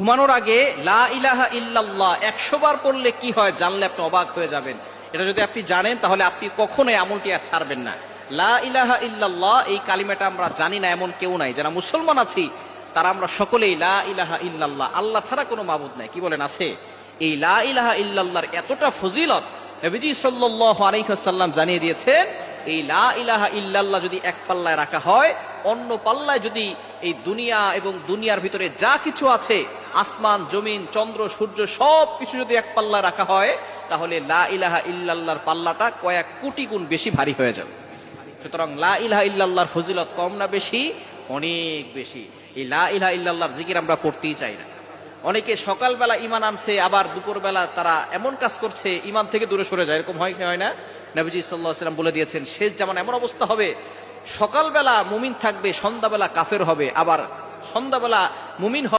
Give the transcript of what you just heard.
ঘুমানোর আগে লা ইলাহা ইল্লাল্লাহ 100 বার পড়লে কি হয় জানলে আপনি অবাক হয়ে যাবেন। এটা যদি আপনি জানেন তাহলে আপনি কখনোই আমলটি আর ছাড়বেন না। লা ইলাহা ইল্লাল্লাহ এই কালিমাটা আমরা জানি না এমন কেউ নাই, যারা মুসলমান আছি তারা আমরা সকলেই লা ইলাহা ইল্লাল্লাহ, আল্লাহ ছাড়া কোনো মাবুদ নাই, কি বলেন আছে? এই লা ইলাহা ইল্লাল্লাহর এতটা ফজিলত নবীজি সাল্লাল্লাহু আলাইহি ওয়াসাল্লাম জানিয়ে দিয়েছেন। এই লা ইলাহা ইল্লাল্লাহ যদি এক পাল্লায় রাখা হয়, অন্য পাল্লায় যদি এই দুনিয়া এবং দুনিয়ার ভিতরে যা কিছু আছে, আসমান জমিন চন্দ্র সূর্য সব কিছু যদি এক পাল্লায় রাখা হয়, তাহলে লা ইলাহা ইল্লাল্লাহর পাল্লাটা কয়েক কোটি গুণ বেশি ভারী হয়ে যাবে। সুতরাং লা ইলাহা ইল্লাল্লাহর ফজিলত কম না বেশি? অনেক বেশি। এই লা ইলাহা ইল্লাল্লাহর জিকির আমরা করতেই চাই না। অনেকে সকালবেলা ঈমান আনছে, আবার দুপুরবেলা তারা এমন কাজ করছে ঈমান থেকে দূরে সরে যায়, এরকম হয় কি হয় না? নবীজি সাল্লাল্লাহু আলাইহি ওয়াসাল্লাম বলে দিয়েছেন, শেষ জামানায় এমন অবস্থা হবে, সকালবেলা মুমিন থাকবে, সন্ধ্যাবেলা কাফের হবে, আবার সন্ধ্যাবেলা মুমিন হবে